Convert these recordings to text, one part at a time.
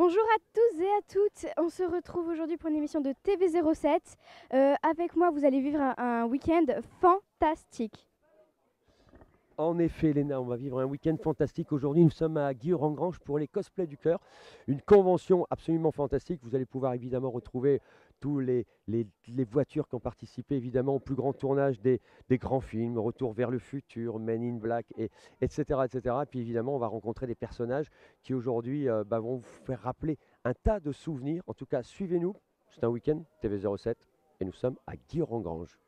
Bonjour à tous et à toutes, on se retrouve aujourd'hui pour une émission de TV07. Avec moi, vous allez vivre un week-end fantastique. En effet, Léna, on va vivre un week-end fantastique. Aujourd'hui, nous sommes à Guillaume-Rengrange pour les Cosplays du Cœur. Une convention absolument fantastique. Vous allez pouvoir évidemment retrouver tous les voitures qui ont participé évidemment au plus grand tournage des grands films, Retour vers le futur, Men in Black, etc., etc. Et puis évidemment, on va rencontrer des personnages qui aujourd'hui vont vous faire rappeler un tas de souvenirs. En tout cas, suivez-nous. C'est un week-end TV07 et nous sommes à Guillaume-Rengrange.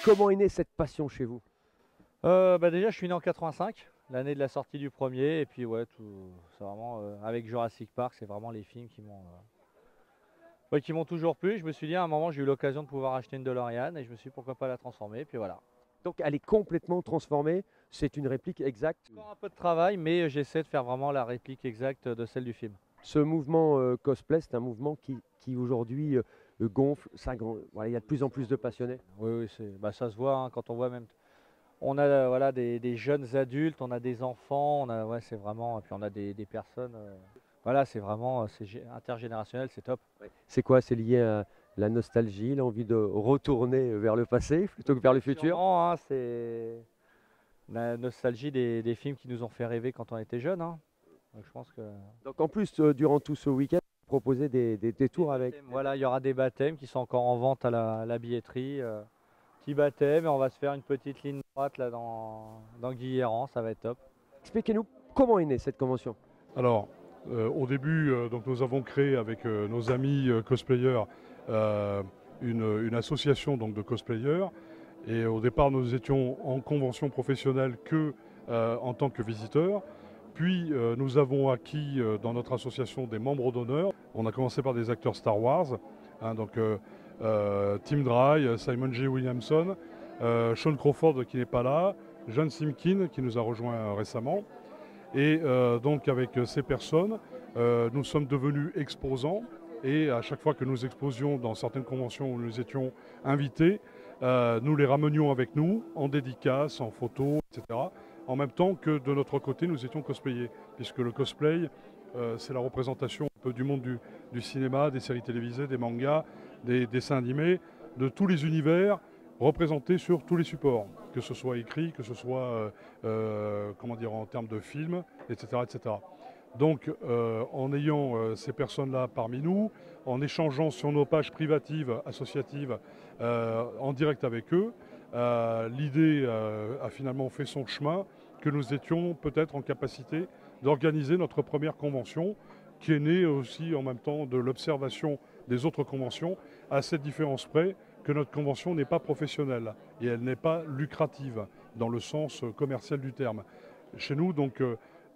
Comment est née cette passion chez vous? Déjà, je suis né en 85, l'année de la sortie du premier, et puis ouais, c'est vraiment avec Jurassic Park, c'est vraiment les films qui m'ont toujours plu. Je me suis dit à un moment, j'ai eu l'occasion de pouvoir acheter une DeLorean, et je me suis dit pourquoi pas la transformer, et puis voilà. Donc elle est complètement transformée, c'est une réplique exacte. Encore un peu de travail, mais j'essaie de faire vraiment la réplique exacte de celle du film. Ce mouvement cosplay, c'est un mouvement qui aujourd'hui gonfle, voilà, il y a de plus en plus de passionnés. Oui, ça se voit hein, quand on voit même. On a voilà, des jeunes adultes, on a des enfants, c'est vraiment, et puis on a des personnes. Voilà, c'est vraiment intergénérationnel, c'est top. Ouais. C'est quoi? C'est lié à la nostalgie, l'envie de retourner vers le passé plutôt que vers le futur? Sûrement, hein, c'est la nostalgie des films qui nous ont fait rêver quand on était jeunes. Hein. Donc, je pense que... Donc en plus, durant tout ce week-end, vous proposez des tours avec... Voilà, il y aura des baptêmes qui sont encore en vente à la billetterie. Petit baptême, et on va se faire une petite ligne droite là dans Guilherand, ça va être top. Expliquez-nous comment est née cette convention. Alors, au début, donc nous avons créé avec nos amis cosplayers une association donc, de cosplayers. Et au départ, nous étions en convention professionnelle que en tant que visiteurs. Puis, nous avons acquis dans notre association des membres d'honneur. On a commencé par des acteurs Star Wars, hein, donc Tim Dry, Simon J. Williamson, Sean Crawford qui n'est pas là, John Simkin qui nous a rejoint récemment. Et donc avec ces personnes, nous sommes devenus exposants et à chaque fois que nous exposions dans certaines conventions où nous étions invités, nous les ramenions avec nous en dédicace, en photo, etc. En même temps que de notre côté, nous étions cosplayés, puisque le cosplay, c'est la représentation un peu du monde du cinéma, des séries télévisées, des mangas, des dessins animés, de tous les univers représentés sur tous les supports, que ce soit écrit, que ce soit comment dire, en termes de films, etc. etc. Donc en ayant ces personnes-là parmi nous, en échangeant sur nos pages privatives, associatives, en direct avec eux, l'idée a finalement fait son chemin, que nous étions peut-être en capacité d'organiser notre première convention, qui est née aussi en même temps de l'observation des autres conventions, à cette différence près que notre convention n'est pas professionnelle et elle n'est pas lucrative dans le sens commercial du terme. Chez nous, donc,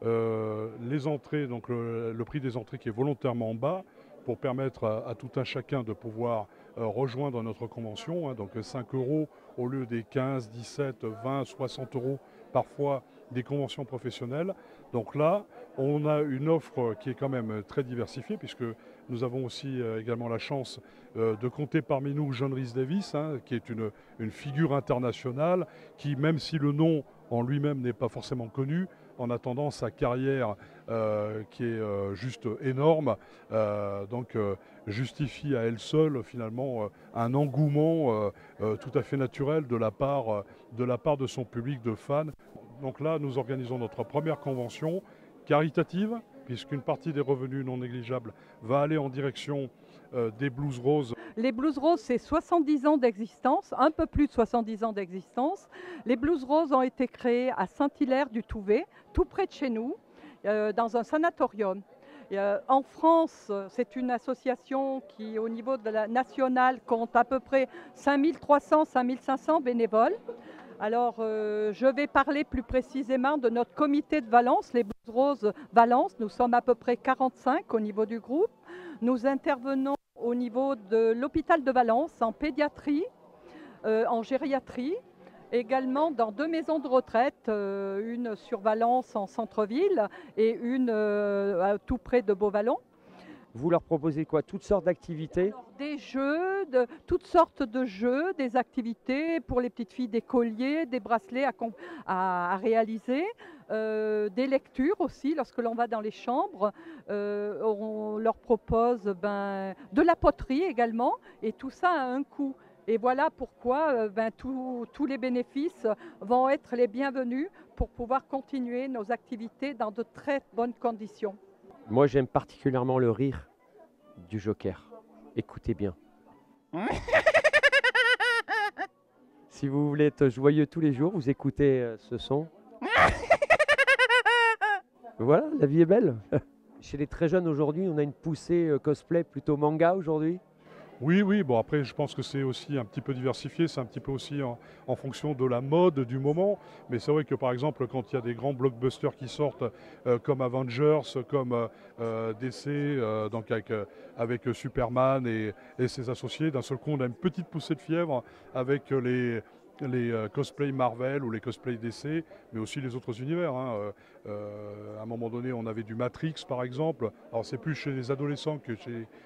les entrées, donc le prix des entrées qui est volontairement bas pour permettre à tout un chacun de pouvoir rejoindre notre convention, hein, donc 5 € au lieu des 15, 17, 20, 60 € parfois des conventions professionnelles. Donc là, on a une offre qui est quand même très diversifiée puisque nous avons aussi également la chance de compter parmi nous John Rhys Davies, hein, qui est une figure internationale qui, même si le nom en lui-même n'est pas forcément connu, en attendant sa carrière qui est juste énorme, justifie à elle seule finalement un engouement tout à fait naturel de la part de son public de fans. Donc là, nous organisons notre première convention caritative, puisqu'une partie des revenus non négligeables va aller en direction des Blues Roses. Les Blues Roses, c'est 70 ans d'existence, un peu plus de 70 ans d'existence. Les Blues Roses ont été créés à Saint-Hilaire du Touvet, tout près de chez nous, dans un sanatorium. En France, c'est une association qui, au niveau de la nationale, compte à peu près 5300, 5500 bénévoles. Alors, je vais parler plus précisément de notre comité de Valence, les Blues Roses Valence. Nous sommes à peu près 45 au niveau du groupe. Nous intervenons au niveau de l'hôpital de Valence, en pédiatrie, en gériatrie, également dans 2 maisons de retraite, une sur Valence en centre-ville et une tout près de Beauvallon. Vous leur proposez quoi? Toutes sortes d'activités? Des jeux, toutes sortes de jeux, des activités pour les petites filles, des colliers, des bracelets à réaliser, des lectures aussi lorsque l'on va dans les chambres. On leur propose de la poterie également, et tout ça a un coût. Et voilà pourquoi tous les bénéfices vont être les bienvenus pour pouvoir continuer nos activités dans de très bonnes conditions. Moi, j'aime particulièrement le rire du Joker. Écoutez bien. Si vous voulez être joyeux tous les jours, vous écoutez ce son. Voilà, la vie est belle. Chez les très jeunes aujourd'hui, on a une poussée cosplay plutôt manga aujourd'hui. Oui, bon après je pense que c'est aussi un petit peu diversifié, c'est un petit peu aussi en fonction de la mode du moment, mais c'est vrai que par exemple quand il y a des grands blockbusters qui sortent comme Avengers, comme DC, donc avec Superman et ses associés, d'un seul coup on a une petite poussée de fièvre avec les cosplays Marvel ou les cosplays DC, mais aussi les autres univers. À un moment donné, on avait du Matrix, par exemple. Alors, c'est plus chez les adolescents que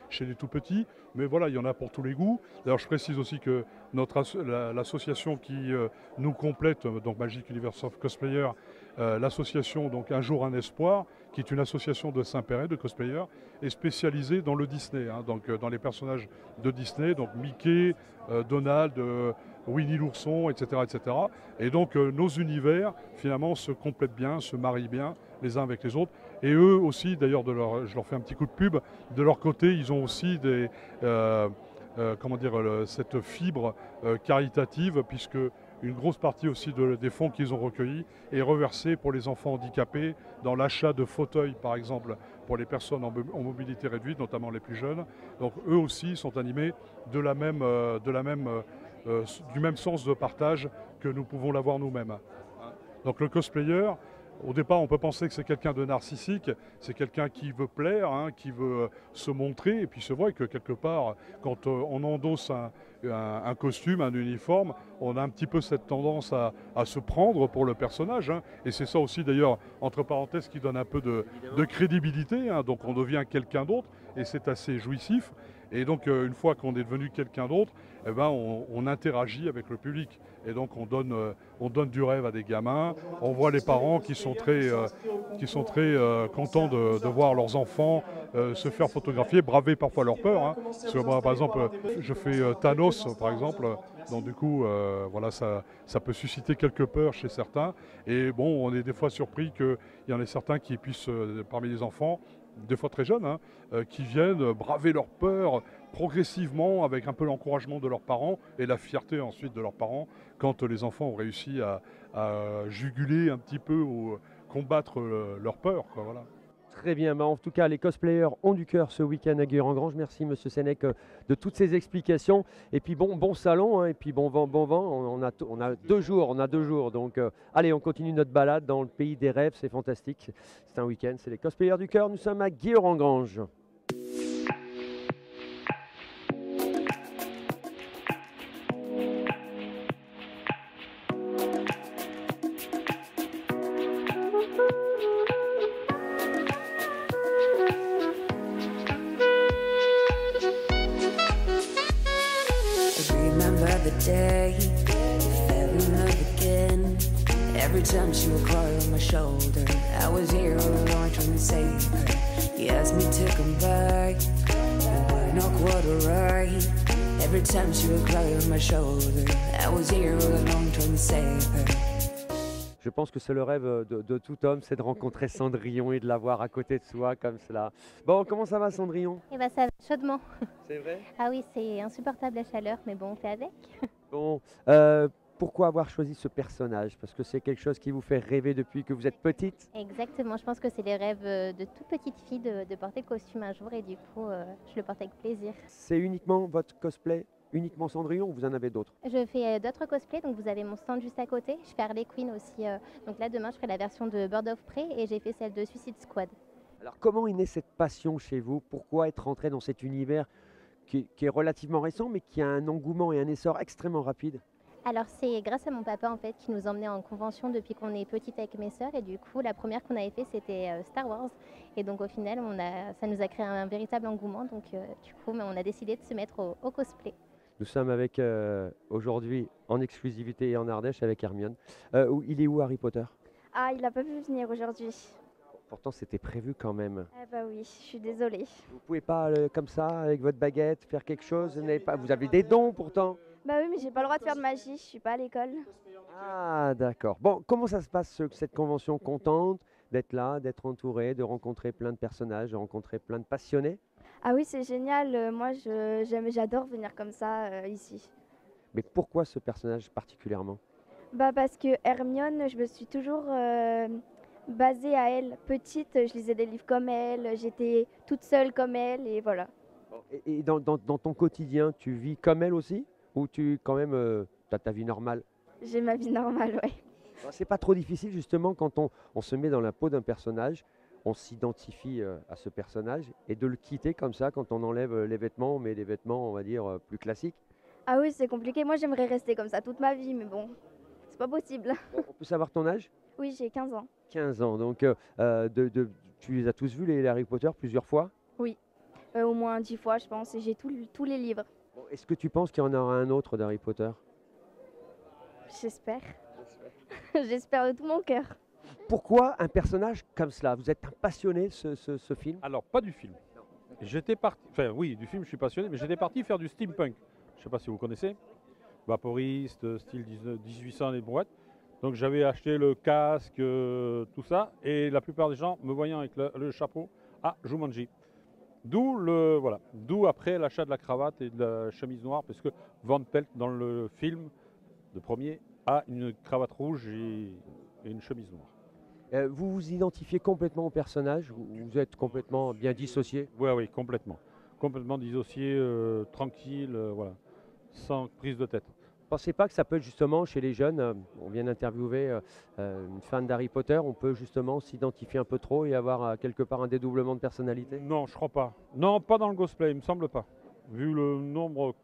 chez les tout-petits, mais voilà, il y en a pour tous les goûts. D'ailleurs, je précise aussi que l'association qui nous complète, donc Magic Universe of Cosplayer, l'association donc Un jour un espoir, qui est une association de Saint-Péret, de cosplayers, est spécialisée dans le Disney, donc dans les personnages de Disney, donc Mickey, Donald, Winnie l'ourson, etc., etc. Et donc nos univers finalement se complètent bien, se marient bien les uns avec les autres. Et eux aussi, d'ailleurs, je leur fais un petit coup de pub, de leur côté, ils ont aussi cette fibre caritative, puisque une grosse partie aussi des fonds qu'ils ont recueillis est reversée pour les enfants handicapés dans l'achat de fauteuils, par exemple, pour les personnes en mobilité réduite, notamment les plus jeunes. Donc eux aussi sont animés du même sens de partage que nous pouvons l'avoir nous-mêmes. Donc le cosplayer, au départ, on peut penser que c'est quelqu'un de narcissique, c'est quelqu'un qui veut plaire, qui veut se montrer. Et puis c'est vrai que quelque part, quand on endosse un costume, un uniforme, on a un petit peu cette tendance à se prendre pour le personnage. Et c'est ça aussi d'ailleurs, entre parenthèses, qui donne un peu de crédibilité. Donc on devient quelqu'un d'autre et c'est assez jouissif. Et donc une fois qu'on est devenu quelqu'un d'autre, on interagit avec le public. Et donc on donne du rêve à des gamins. On voit les parents qui sont très contents de voir leurs enfants se faire photographier, braver parfois leur peur. Parce que moi, par exemple, je fais Thanos, par exemple. Donc du coup, voilà, ça peut susciter quelques peurs chez certains. Et bon, on est des fois surpris qu'il y en ait certains qui puissent, parmi les enfants, des fois très jeunes, qui viennent braver leur peur progressivement avec un peu l'encouragement de leurs parents et la fierté ensuite de leurs parents quand les enfants ont réussi à juguler un petit peu ou combattre leur peur, quoi, voilà. Très bien, en tout cas les cosplayers ont du cœur ce week-end à Guéret-en-Grange. Merci Monsieur Sénèque de toutes ces explications. Et puis bon salon, et puis bon vent. On a 2 jours, donc allez, on continue notre balade dans le pays des rêves, c'est fantastique. C'est un week-end, c'est les cosplayers du cœur. Nous sommes à Guéret-en-Grange. Every time she would cry on my shoulder, I was here all alone trying to save her. He asked me to come back, and we're not quite alright. Every time she would cry on my shoulder, I was here all alone trying to save her. Je pense que c'est le rêve de tout homme, c'est de rencontrer Cendrillon et de la voir à côté de soi comme cela. Bon, comment ça va Cendrillon? Eh ben ça va chaudement. C'est vrai? Ah oui, c'est insupportable la chaleur, mais bon, on fait avec. Bon, pourquoi avoir choisi ce personnage? Parce que c'est quelque chose qui vous fait rêver depuis que vous êtes petite? Exactement, je pense que c'est les rêves de toute petite fille de porter le costume un jour et du coup, je le porte avec plaisir. C'est uniquement votre cosplay, uniquement Cendrillon ou vous en avez d'autres? Je fais d'autres cosplays, donc vous avez mon stand juste à côté. Je fais Harley Quinn aussi, donc là demain je ferai la version de Bird of Prey et j'ai fait celle de Suicide Squad. Alors comment est née cette passion chez vous? Pourquoi être rentré dans cet univers qui est relativement récent mais qui a un engouement et un essor extrêmement rapide? Alors c'est grâce à mon papa en fait qui nous emmenait en convention depuis qu'on est petite avec mes sœurs et du coup la première qu'on avait fait c'était Star Wars et donc au final ça nous a créé un véritable engouement donc du coup on a décidé de se mettre au cosplay. Nous sommes avec aujourd'hui en exclusivité et en Ardèche avec Hermione. Il est où Harry Potter? Ah, il n'a pas pu venir aujourd'hui. Pourtant c'était prévu quand même. Ah bah oui, je suis désolée. Vous pouvez pas comme ça avec votre baguette faire quelque chose? Vous avez des dons pourtant. Bah oui, mais j'ai pas le droit de faire de magie, je suis pas à l'école. Ah d'accord. Bon, comment ça se passe cette convention? Contente d'être là, d'être entourée, de rencontrer plein de personnages, de rencontrer plein de passionnés? Ah oui, c'est génial, moi j'adore venir comme ça ici. Mais pourquoi ce personnage particulièrement? Bah parce que Hermione, je me suis toujours basée à elle. Petite, je lisais des livres comme elle, j'étais toute seule comme elle et voilà. Et dans ton quotidien, tu vis comme elle aussi? Ou tu quand même as ta vie normale? J'ai ma vie normale, ouais. C'est pas trop difficile justement quand on se met dans la peau d'un personnage, on s'identifie à ce personnage et de le quitter comme ça quand on enlève les vêtements, on met des vêtements on va dire plus classiques. Ah oui, c'est compliqué. Moi, j'aimerais rester comme ça toute ma vie, mais bon, c'est pas possible. Bon, on peut savoir ton âge? Oui, j'ai 15 ans. 15 ans, donc tu les as tous vus les Harry Potter plusieurs fois? Oui, au moins 10 fois, je pense, et j'ai tous les livres. Bon, est-ce que tu penses qu'il y en aura un autre d'Harry Potter? J'espère. J'espère de tout mon cœur. Pourquoi un personnage comme cela? Vous êtes un passionné ce film? Alors, pas du film. J'étais parti, enfin oui, du film je suis passionné, mais j'étais parti faire du steampunk. Je ne sais pas si vous connaissez. Vaporiste, style 1800 les brouettes. Donc j'avais acheté le casque, tout ça, et la plupart des gens me voyant avec le chapeau, ah, Jumanji. D'où après l'achat de la cravate et de la chemise noire, parce que Van Pelt dans le film, le premier, a une cravate rouge et une chemise noire. Vous vous identifiez complètement au personnage? Vous êtes complètement bien dissocié? Oui, complètement. Complètement dissocié, tranquille, voilà, sans prise de tête. Pensez pas que ça peut être justement chez les jeunes, on vient d'interviewer une fan d'Harry Potter, on peut justement s'identifier un peu trop et avoir quelque part un dédoublement de personnalité? Non, je crois pas. Non, pas dans le cosplay, il me semble pas. Vu le nombre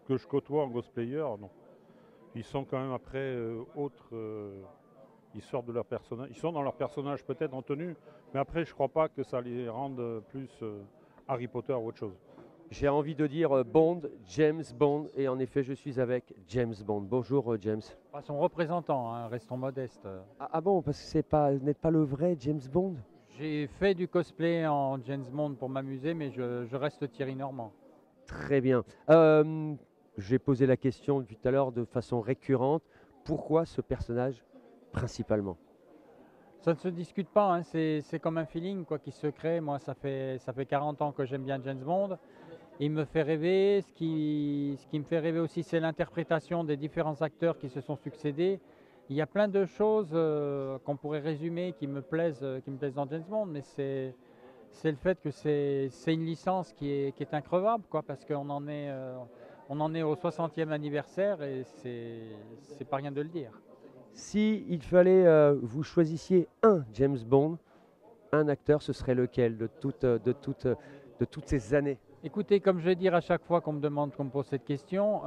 que je côtoie en cosplayer, non. Ils sont quand même après autres, ils sortent de leur personnage, ils sont dans leur personnage peut-être en tenue, mais après je crois pas que ça les rende plus Harry Potter ou autre chose. J'ai envie de dire Bond, James Bond, et en effet je suis avec James Bond. Bonjour James. Pas son représentant, hein, restons modestes. Ah bon, parce que vous n'êtes pas le vrai James Bond? J'ai fait du cosplay en James Bond pour m'amuser, mais je reste Thierry Normand. Très bien. J'ai posé la question depuis tout à l'heure de façon récurrente. Pourquoi ce personnage principalement? Ça ne se discute pas, hein, c'est comme un feeling quoi, qui se crée. Moi, ça fait 40 ans que j'aime bien James Bond. Il me fait rêver. Ce qui me fait rêver aussi, c'est l'interprétation des différents acteurs qui se sont succédés. Il y a plein de choses qu'on pourrait résumer qui me plaisent dans James Bond, mais c'est le fait que c'est une licence qui est increvable, quoi, parce qu'on en est au 60e anniversaire et c'est pas rien de le dire. Si il fallait vous choisissiez un James Bond, un acteur, ce serait lequel de toutes ces années? Écoutez, comme je vais dire à chaque fois qu'on me pose cette question,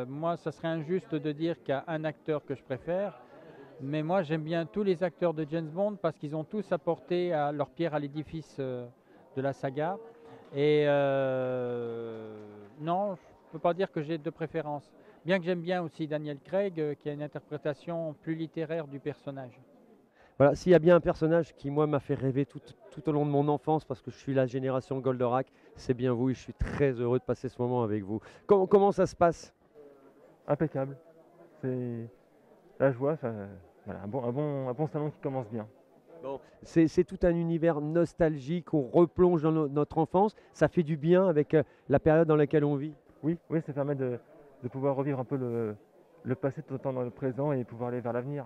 moi, ça serait injuste de dire qu'il y a un acteur que je préfère. Mais moi, j'aime bien tous les acteurs de James Bond parce qu'ils ont tous apporté leur pierre à l'édifice de la saga. Et non, je ne peux pas dire que j'ai de préférence. Bien que j'aime bien aussi Daniel Craig, qui a une interprétation plus littéraire du personnage. Voilà, s'il y a bien un personnage qui, moi, m'a fait rêver tout au long de mon enfance, parce que je suis la génération Goldorak, c'est bien vous et je suis très heureux de passer ce moment avec vous. Comment ça se passe? Impeccable. C'est la joie, voilà, un bon salon qui commence bien. Bon, c'est tout un univers nostalgique, on replonge dans notre enfance, ça fait du bien avec la période dans laquelle on vit. Oui, ça permet de pouvoir revivre un peu le passé tout autant dans le présent et pouvoir aller vers l'avenir.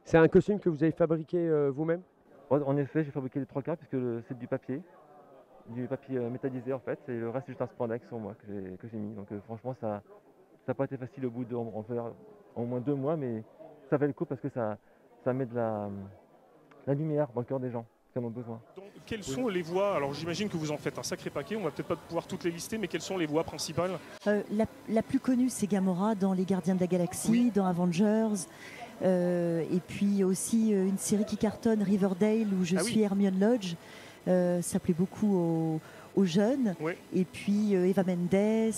C'est un costume que vous avez fabriqué vous-même? En effet, j'ai fabriqué les 3 quarts puisque c'est du papier métallisé en fait, et le reste c'est juste un spandex sur moi que j'ai mis. Donc franchement ça n'a pas été facile au bout en faire au moins 2 mois, mais ça fait le coup parce que ça met de la lumière dans le cœur des gens qui en ont besoin. Donc, quelles sont les voix? Alors j'imagine que vous en faites un sacré paquet, on va peut-être pas pouvoir toutes les lister, mais quelles sont les voix principales? La plus connue, c'est Gamora dans Les Gardiens de la Galaxie, dans Avengers. Et puis aussi une série qui cartonne, Riverdale, où je suis Hermione Lodge. Ça plaît beaucoup aux jeunes. Oui. Et puis Eva Mendes,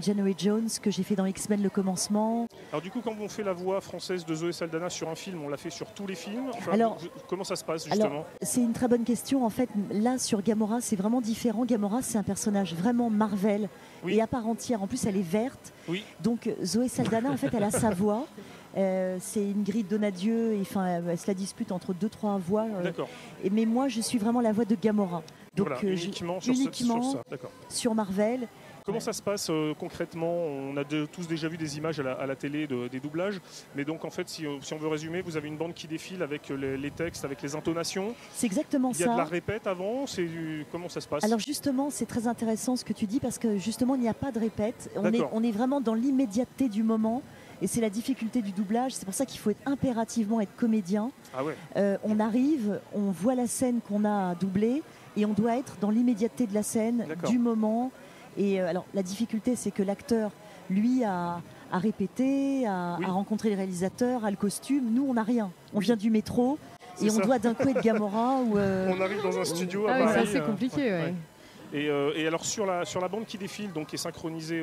January Jones, que j'ai fait dans X-Men le commencement. Alors du coup, quand on fait la voix française de Zoé Saldana sur un film, on l'a fait sur tous les films. Enfin, alors, comment ça se passe justement? C'est une très bonne question. En fait, là sur Gamora, c'est vraiment différent. Gamora, c'est un personnage vraiment Marvel et à part entière. En plus, elle est verte. Oui. Donc Zoé Saldana, en fait, elle a sa voix. C'est Ingrid Donadieu, elle se la dispute entre 2-3 voix. D'accord. Mais moi, je suis vraiment la voix de Gamora. Donc voilà, uniquement sur ça. D'accord. Sur Marvel. Comment ça se passe concrètement? On a tous déjà vu des images à la télé des doublages, mais donc en fait, si on veut résumer, vous avez une bande qui défile avec les textes, avec les intonations. C'est exactement ça. Il y a de la répète avant. Comment ça se passe? Alors justement, c'est très intéressant ce que tu dis parce que justement, il n'y a pas de répète. On est vraiment dans l'immédiateté du moment. Et c'est la difficulté du doublage, c'est pour ça qu'il faut impérativement être comédien. Ah ouais. On arrive, on voit la scène qu'on a à doubler et on doit être dans l'immédiateté de la scène, du moment. Et alors la difficulté, c'est que l'acteur, lui, a répété, a rencontré le réalisateur, a le costume. Nous, on n'a rien. On vient du métro et on doit d'un coup être Gamora. On arrive dans un studio à Paris. C'est compliqué, ouais. Et alors sur la bande qui défile, donc qui est synchronisée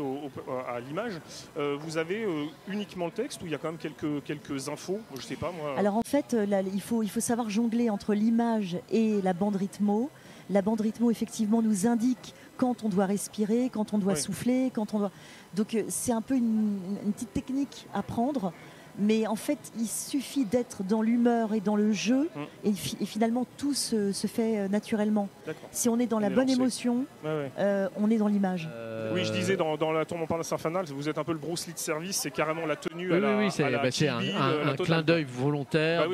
à l'image, vous avez uniquement le texte ou il y a quand même quelques infos? Je sais pas moi. Alors en fait, il faut savoir jongler entre l'image et la bande rythmo. La bande rythmo effectivement nous indique quand on doit respirer, quand on doit souffler, quand on doit. Donc c'est un peu une petite technique à prendre. Mais en fait, il suffit d'être dans l'humeur et dans le jeu, et finalement tout se fait naturellement. Si on est dans la bonne émotion, on est dans l'image. Oui, je disais dans la tourmente par infernale, vous êtes un peu le Bruce Lee de service, c'est carrément la tenue. Oui, c'est un clin d'œil volontaire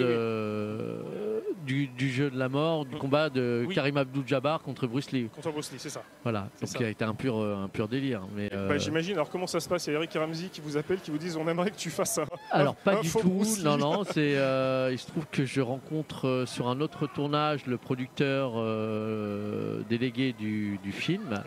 du jeu de la mort, du combat de Karim Abdul-Jabbar contre Bruce Lee. Contre Bruce Lee, c'est ça. Voilà, donc il a été un pur délire. Mais j'imagine. Alors comment ça se passe? Il y a Eric et Ramsey qui vous appellent, qui vous disent on aimerait que tu fasses un. Alors pas du tout, non, c'est il se trouve que je rencontre sur un autre tournage le producteur délégué du film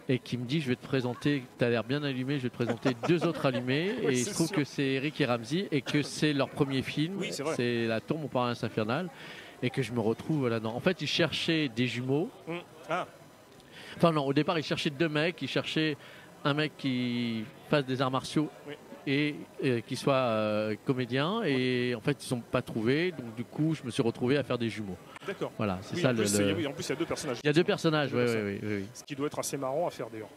et qui me dit je vais te présenter, tu as l'air bien allumé, je vais te présenter 2 autres allumés et il se trouve que c'est Eric et Ramsey et que c'est leur premier film, c'est La Tour Montparnasse Infernale et que je me retrouve là-dedans. En fait ils cherchaient des jumeaux, enfin non, au départ ils cherchaient 2 mecs, ils cherchaient un mec qui fasse des arts martiaux et qui soit comédien et en fait ils ne sont pas trouvés, donc du coup je me suis retrouvé à faire des jumeaux. D'accord. Voilà, c'est oui, ça en plus, en plus il y a 2 personnages. Il y a 2 personnages, oui. Ce qui doit être assez marrant à faire d'ailleurs.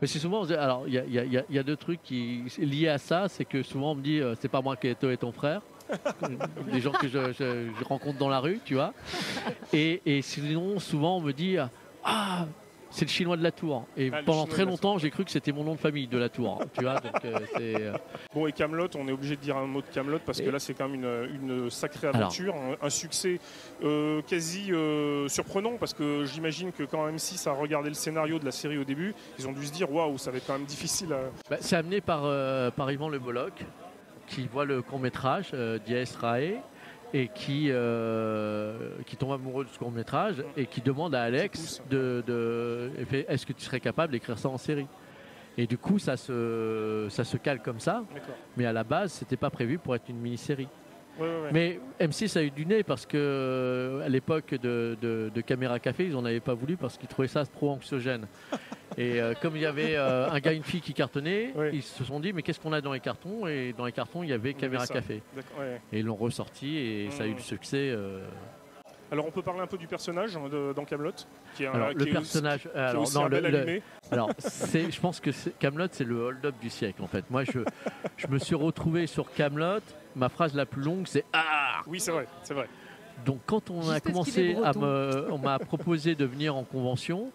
Mais c'est souvent, alors il y a 2 trucs qui liés à ça, c'est que souvent on me dit c'est pas moi qui est ton frère. Des gens que je rencontre dans la rue, tu vois. Et sinon souvent on me dit c'est le chinois de la Tour. Et pendant très longtemps, j'ai cru que c'était mon nom de famille de la Tour. Tu vois, donc c'est. Bon, et Kaamelott, on est obligé de dire un mot de Kaamelott parce que là, c'est quand même une sacrée aventure, un succès quasi surprenant parce que j'imagine que quand M6 a regardé le scénario de la série au début, ils ont dû se dire waouh, ça va être quand même difficile à. C'est amené par Yvan Le Bolloc qui voit le court-métrage d'I.A.S. Rae. Et qui tombe amoureux de ce court-métrage et qui demande à Alex est-ce que tu serais capable d'écrire ça en série? Et du coup, ça se cale comme ça. Mais à la base, c'était pas prévu pour être une mini-série. Mais M6 a eu du nez parce que à l'époque de Caméra Café, ils n'en avaient pas voulu parce qu'ils trouvaient ça trop anxiogène. Et comme il y avait un gars et une fille qui cartonnaient, ils se sont dit mais qu'est-ce qu'on a dans les cartons? Et dans les cartons il y avait Caméra Café. Et ils l'ont ressorti et ça a eu du succès. Alors on peut parler un peu du personnage dans Camelot, qui est alors, le personnage, qui est aussi un bel allumé. Alors je pense que Camelot c'est le hold-up du siècle en fait. Moi je me suis retrouvé sur Camelot. Ma phrase la plus longue c'est ah. Oui c'est vrai, c'est vrai. Donc quand on a commencé on m'a proposé de venir en convention.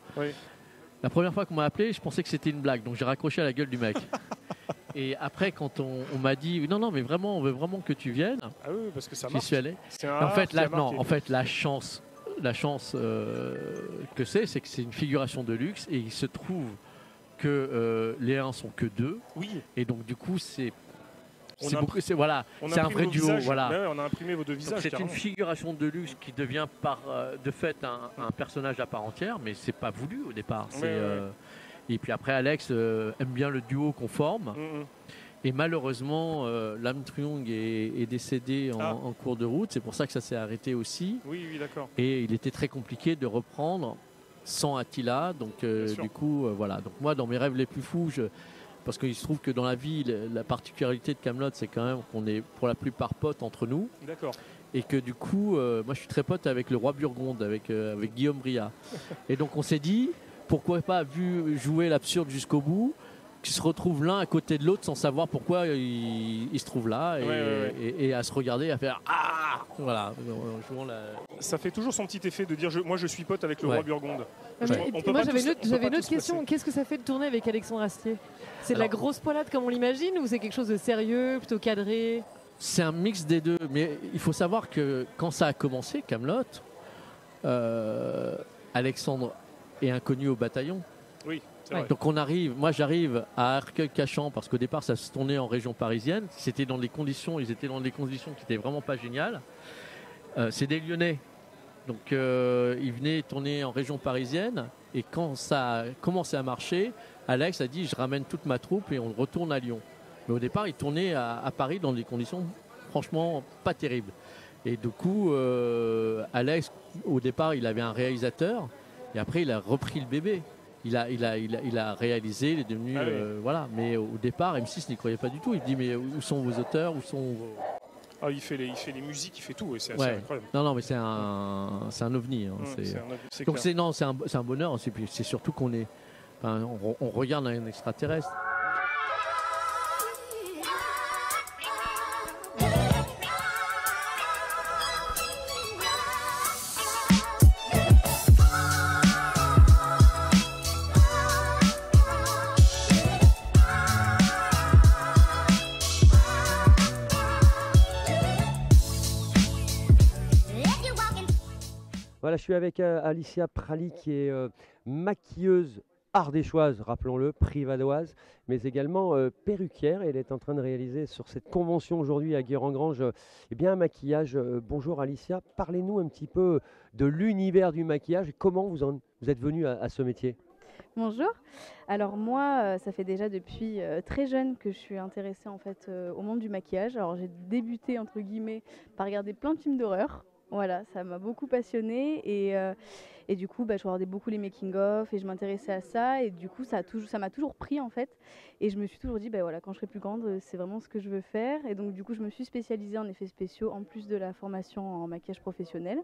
La première fois qu'on m'a appelé, je pensais que c'était une blague, donc j'ai raccroché à la gueule du mec. Et après, quand on m'a dit non, mais vraiment, on veut vraiment que tu viennes. Ah oui, parce que ça j'y marche. suis allé. En fait, la chance que c'est que c'est une figuration de luxe et il se trouve que les 1 sont que 2. Oui. Et donc du coup, c'est c'est un vrai duo. Voilà. Ouais, on a imprimé vos deux visages. C'est une figuration de luxe qui devient de fait un personnage à part entière, mais c'est pas voulu au départ. Et puis après, Alex aime bien le duo qu'on forme. Et malheureusement, Lam Truong est décédé en cours de route. C'est pour ça que ça s'est arrêté aussi. Oui, d'accord. Et il était très compliqué de reprendre sans Attila. Donc du coup, voilà. Donc moi, dans mes rêves les plus fous, parce qu'il se trouve que dans la vie, la particularité de Camelot, c'est quand même qu'on est pour la plupart potes entre nous. D'accord. Et que du coup, moi je suis très pote avec le roi Burgonde, avec Guillaume Bria. Et donc on s'est dit, pourquoi pas vu jouer l'absurde jusqu'au bout, qu'ils se retrouvent l'un à côté de l'autre sans savoir pourquoi ils se trouvent là et à se regarder, à faire ah voilà. Ça fait toujours son petit effet de dire moi je suis pote avec le roi Burgonde. Moi j'avais une autre question. Qu'est-ce que ça fait de tourner avec Alexandre Astier? C'est de la grosse poilade comme on l'imagine ou c'est quelque chose de sérieux, plutôt cadré? C'est un mix des deux, mais il faut savoir que quand ça a commencé, Camelot, Alexandre est inconnu au bataillon. Oui. Donc moi j'arrive à Arcueil-Cachan parce qu'au départ ça se tournait en région parisienne. Ils étaient dans des conditions qui étaient vraiment pas géniales. C'est des Lyonnais, donc ils venaient tourner en région parisienne. Et quand ça a commencé à marcher, Alex a dit je ramène toute ma troupe et on retourne à Lyon. Mais au départ il tournait à Paris dans des conditions franchement pas terribles. Et du coup Alex au départ il avait un réalisateur et après il a repris le bébé. Il a réalisé, il est devenu voilà. Mais au départ, M6 n'y croyait pas du tout. Il dit mais où sont vos auteurs, où sont vos... Ah, il fait les musiques, il fait tout. C'est incroyable. Non, mais c'est un ovni. Hein, donc c'est un bonheur. C'est surtout qu'on est, on regarde un extraterrestre. Voilà, je suis avec Alicia Praly qui est maquilleuse ardéchoise, rappelons-le, privadoise, mais également perruquière. Elle est en train de réaliser sur cette convention aujourd'hui à Guéret-en-Grange un maquillage. Bonjour Alicia, parlez-nous un petit peu de l'univers du maquillage et comment vous êtes venue à ce métier. Bonjour. Alors moi, ça fait déjà depuis très jeune que je suis intéressée en fait au monde du maquillage. Alors j'ai débuté entre guillemets par regarder plein de films d'horreur. Voilà, ça m'a beaucoup passionnée et du coup, je regardais beaucoup les making-of et je m'intéressais à ça et du coup, ça m'a toujours pris en fait et je me suis toujours dit, voilà, quand je serai plus grande, c'est vraiment ce que je veux faire et donc du coup, je me suis spécialisée en effets spéciaux en plus de la formation en maquillage professionnel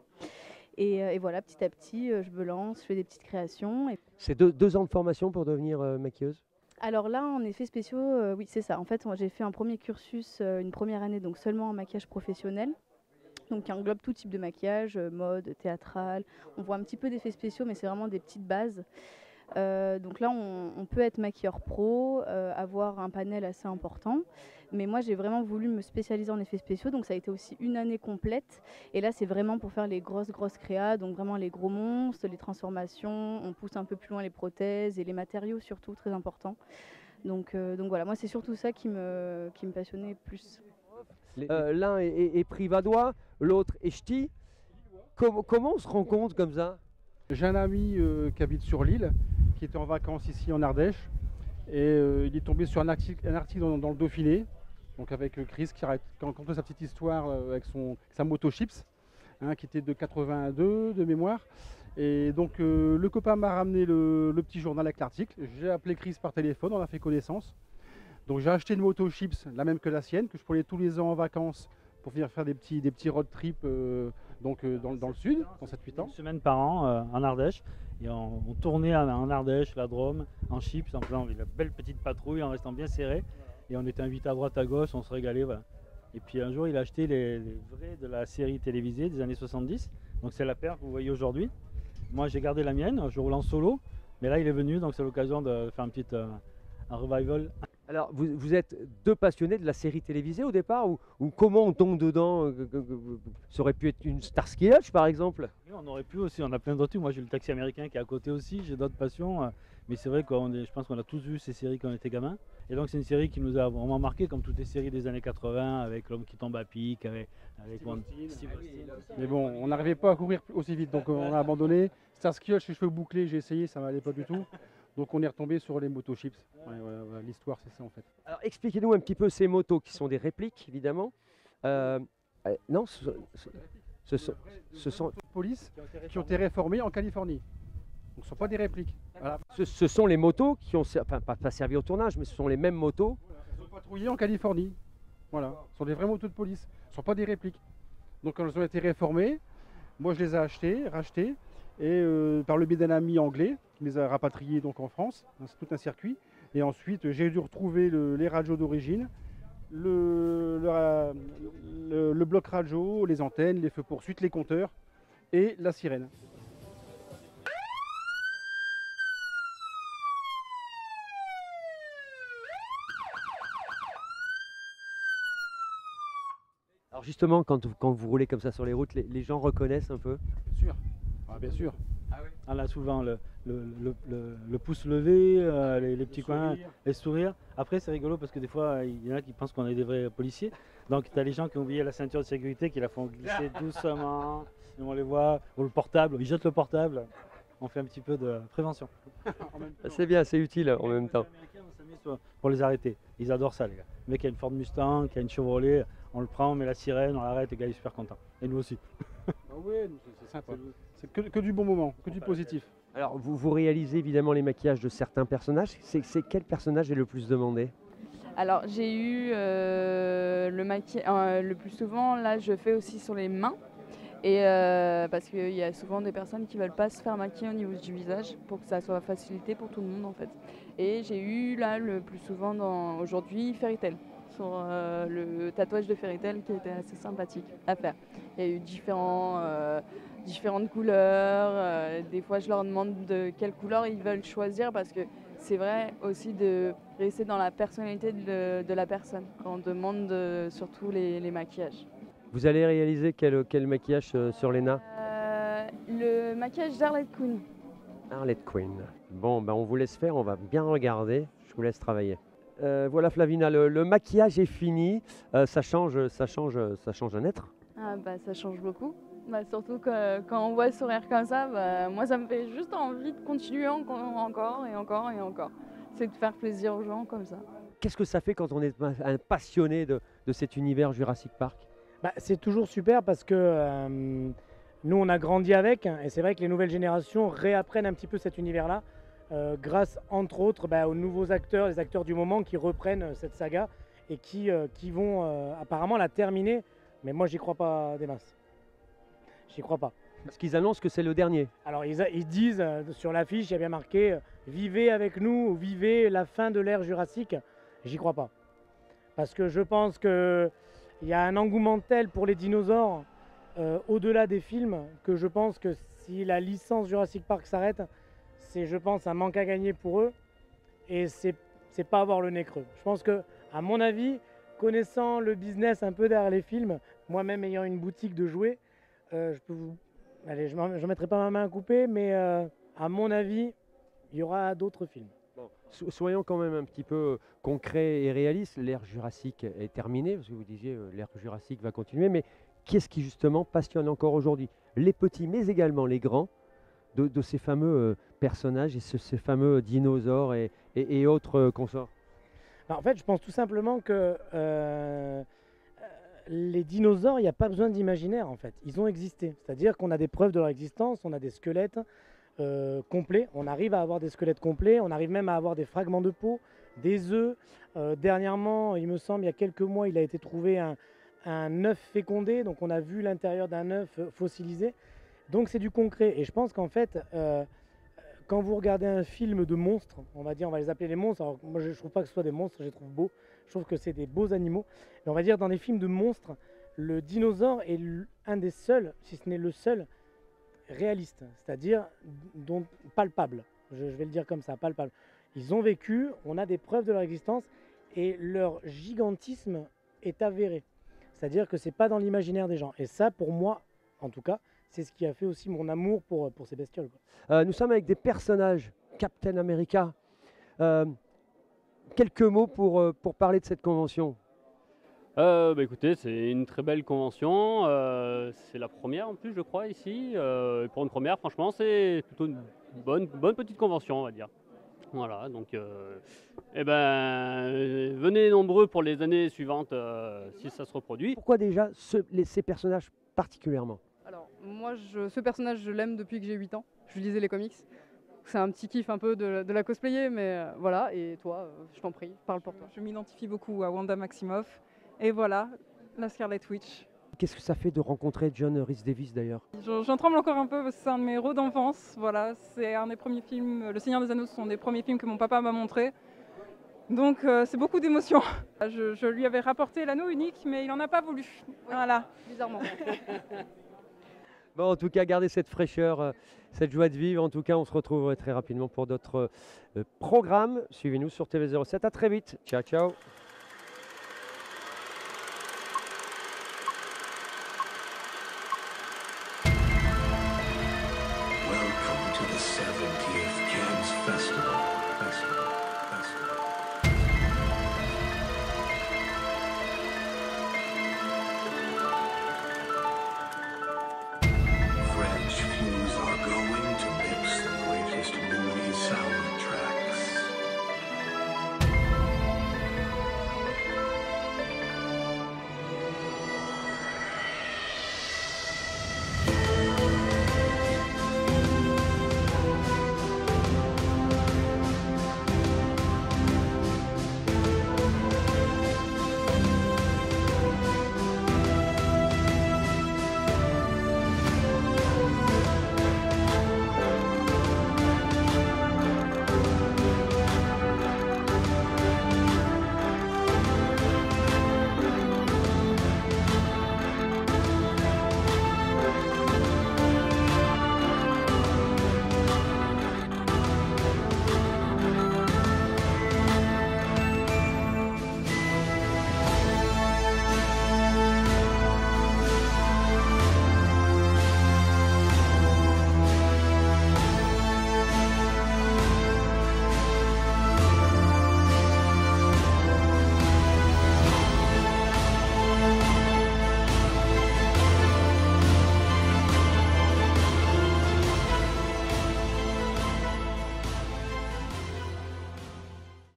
et voilà, petit à petit, je me lance, je fais des petites créations. C'est 2 ans de formation pour devenir maquilleuse? Alors là, en effets spéciaux, oui, c'est ça. En fait, moi, j'ai fait un premier cursus, une première année, donc seulement en maquillage professionnel. Donc qui englobe tout type de maquillage, mode, théâtral. On voit un petit peu d'effets spéciaux, mais c'est vraiment des petites bases. Donc là, on peut être maquilleur pro, avoir un panel assez important. Mais moi, j'ai vraiment voulu me spécialiser en effets spéciaux. Donc ça a été aussi une année complète. Et là, c'est vraiment pour faire les grosses créas. Donc vraiment les gros monstres, les transformations. On pousse un peu plus loin les prothèses et les matériaux surtout, très important. Donc voilà, moi, c'est surtout ça qui me passionnait plus. L'un est privadois, l'autre est ch'ti. Comment on se rencontre comme ça? J'ai un ami qui habite sur l'île, qui était en vacances ici en Ardèche, et il est tombé sur un article dans le Dauphiné, donc avec Chris qui raconte sa petite histoire avec sa moto Chips, qui était de 82 de mémoire. Et donc le copain m'a ramené le petit journal avec l'article. J'ai appelé Chris par téléphone, on a fait connaissance. Donc j'ai acheté une moto Chips, la même que la sienne, que je prenais tous les ans en vacances pour venir faire des petits road trips dans le sud, dans 7-8 ans. Une semaine par an en Ardèche. Et on tournait en Ardèche, la Drôme, en Chips, en faisant la belle petite patrouille, en restant bien serré. Et on était invités à droite à gauche, on se régalait. Voilà. Et puis un jour, il a acheté les vrais de la série télévisée des années 70. Donc c'est la paire que vous voyez aujourd'hui. Moi, j'ai gardé la mienne, je roule en solo. Mais là, il est venu, donc c'est l'occasion de faire un revival. Alors, vous êtes deux passionnés de la série télévisée au départ ou comment on tombe dedans Ça aurait pu être une Starsky Hutch par exemple? Oui, on aurait pu aussi, on a plein d'autres trucs. Moi j'ai le Taxi américain qui est à côté aussi, j'ai d'autres passions. Mais c'est vrai que je pense qu'on a tous vu ces séries quand on était gamin. Et donc c'est une série qui nous a vraiment marqué, comme toutes les séries des années 80, avec L'homme qui tombe à pic, avec Steve Austin. Mais bon, on n'arrivait pas à courir aussi vite, donc on a abandonné. Starsky Hutch, les cheveux bouclés, j'ai essayé, ça m'allait pas du tout. Donc on est retombé sur les motos Chips. Ouais, l'histoire c'est ça en fait. Alors expliquez-nous un petit peu ces motos qui sont des répliques évidemment. Non, ce sont des police qui ont été réformées en Californie. Donc ce ne sont pas des répliques. Voilà. Ce sont les motos qui ont, enfin pas servi au tournage, mais ce sont les mêmes motos. Elles ont patrouillé en Californie. Voilà, ce sont des vraies motos de police. Ce ne sont pas des répliques. Donc quand elles ont été réformées, moi je les ai rachetées. Et par le biais d'un ami anglais qui les a rapatriés donc en France, c'est tout un circuit. Et ensuite j'ai dû retrouver les radios d'origine, le bloc radio, les antennes, les feux poursuites, les compteurs et la sirène. Alors justement, quand vous roulez comme ça sur les routes, les gens reconnaissent un peu? Bien sûr. Ah, bien sûr. On a souvent le pouce levé, les petits coins, les sourires. Après, c'est rigolo parce que des fois, il y en a qui pensent qu'on est des vrais policiers. Donc, tu as les gens qui ont oublié la ceinture de sécurité, qui la font glisser doucement. Et on les voit, ou le portable, ils jettent le portable. On fait un petit peu de prévention. C'est bien, c'est utile en même temps. Les Américains, on s'amuse pour les arrêter. Ils adorent ça, les gars. Le mec qui a une Ford Mustang, qui a une Chevrolet, on le prend, on met la sirène, on l'arrête, le gars il est super content. Et nous aussi. Ah ouais, c'est sympa. C'est que du bon moment, que du positif. Alors vous réalisez évidemment les maquillages de certains personnages. C'est quel personnage est le plus demandé? Alors j'ai eu le plus souvent, là je fais aussi sur les mains. Et parce qu'il y a souvent des personnes qui ne veulent pas se faire maquiller au niveau du visage pour que ça soit facilité pour tout le monde en fait. Et j'ai eu là le plus souvent aujourd'hui Fairy Tail, sur le tatouage de Fairy Tail qui était assez sympathique à faire. Il y a eu différentes couleurs, des fois je leur demande de quelle couleur ils veulent choisir parce que c'est vrai aussi de rester dans la personnalité de la personne quand on demande surtout les maquillages. Vous allez réaliser quel maquillage sur Léna? Le maquillage d'Harley Quinn. Harley Quinn. Bon, ben on vous laisse faire, on va bien regarder. Je vous laisse travailler. Voilà Flavina, le maquillage est fini. Ça change un être. Ah bah ça change beaucoup. Bah, surtout que, quand on voit sourire comme ça, bah, moi ça me fait juste envie de continuer encore et encore et encore. C'est de faire plaisir aux gens comme ça. Qu'est-ce que ça fait quand on est un passionné de cet univers Jurassic Park? C'est toujours super parce que nous on a grandi avec et c'est vrai que les nouvelles générations réapprennent un petit peu cet univers-là grâce entre autres aux nouveaux acteurs, les acteurs du moment qui reprennent cette saga et qui vont apparemment la terminer. Mais moi j'y crois pas des masses. J'y crois pas. Parce qu'ils annoncent que c'est le dernier. Alors ils disent sur l'affiche, il y a bien marqué vivez avec nous, vivez la fin de l'ère Jurassique. J'y crois pas. Parce que je pense que il y a un engouement tel pour les dinosaures au-delà des films que je pense que si la licence Jurassic Park s'arrête, c'est je pense un manque à gagner pour eux et c'est pas avoir le nez creux. Je pense que à mon avis, connaissant le business un peu derrière les films, moi-même ayant une boutique de jouets, je n'en mettrai pas ma main à couper, mais à mon avis, il y aura d'autres films. Bon, soyons quand même un petit peu concrets et réalistes. L'ère Jurassique est terminée, parce que vous disiez l'ère Jurassique va continuer, mais qu'est-ce qui justement passionne encore aujourd'hui les petits, mais également les grands, de ces fameux personnages et ces fameux dinosaures et autres consorts? En fait, je pense tout simplement que les dinosaures, il n'y a pas besoin d'imaginaire en fait. Ils ont existé. C'est-à-dire qu'on a des preuves de leur existence, on a des squelettes complets. On arrive à avoir des squelettes complets, on arrive même à avoir des fragments de peau, des œufs. Dernièrement, il me semble, il y a quelques mois, il a été trouvé un œuf fécondé. Donc on a vu l'intérieur d'un œuf fossilisé. Donc c'est du concret. Et je pense qu'en fait, quand vous regardez un film de monstres, on va les appeler les monstres. Alors moi je ne trouve pas que ce soit des monstres, je les trouve beaux. Je trouve que c'est des beaux animaux. Mais on va dire dans des films de monstres, le dinosaure est un des seuls, si ce n'est le seul, réaliste. C'est-à-dire palpable. Je vais le dire comme ça, palpable. Ils ont vécu, on a des preuves de leur existence et leur gigantisme est avéré. C'est-à-dire que ce n'est pas dans l'imaginaire des gens. Et ça, pour moi, en tout cas, c'est ce qui a fait aussi mon amour pour ces bestioles. Nous sommes avec des personnages, Captain America. Quelques mots pour parler de cette convention. Écoutez, c'est une très belle convention. C'est la première en plus, je crois, ici. Pour une première, franchement, c'est plutôt une bonne petite convention, on va dire. Voilà, donc venez nombreux pour les années suivantes si ça se reproduit. Pourquoi déjà ces personnages particulièrement? Alors, moi, ce personnage, je l'aime depuis que j'ai 8 ans. Je lisais les comics. C'est un petit kiff un peu de la cosplayer, mais voilà. Et toi, je t'en prie, parle pour toi. Je m'identifie beaucoup à Wanda Maximoff. Et voilà, la Scarlet Witch. Qu'est-ce que ça fait de rencontrer John Rhys Davies d'ailleurs? J'en tremble encore un peu parce que c'est un de mes héros d'enfance. Voilà, c'est un des premiers films, Le Seigneur des Anneaux, ce sont des premiers films que mon papa m'a montrés. Donc c'est beaucoup d'émotions. Je lui avais rapporté l'anneau unique, mais il n'en a pas voulu. Voilà. Bizarrement. Bon, en tout cas, gardez cette fraîcheur, cette joie de vivre. En tout cas, on se retrouve très rapidement pour d'autres programmes. Suivez-nous sur TV07. À très vite. Ciao, ciao. Welcome to the 70th Gens Festival.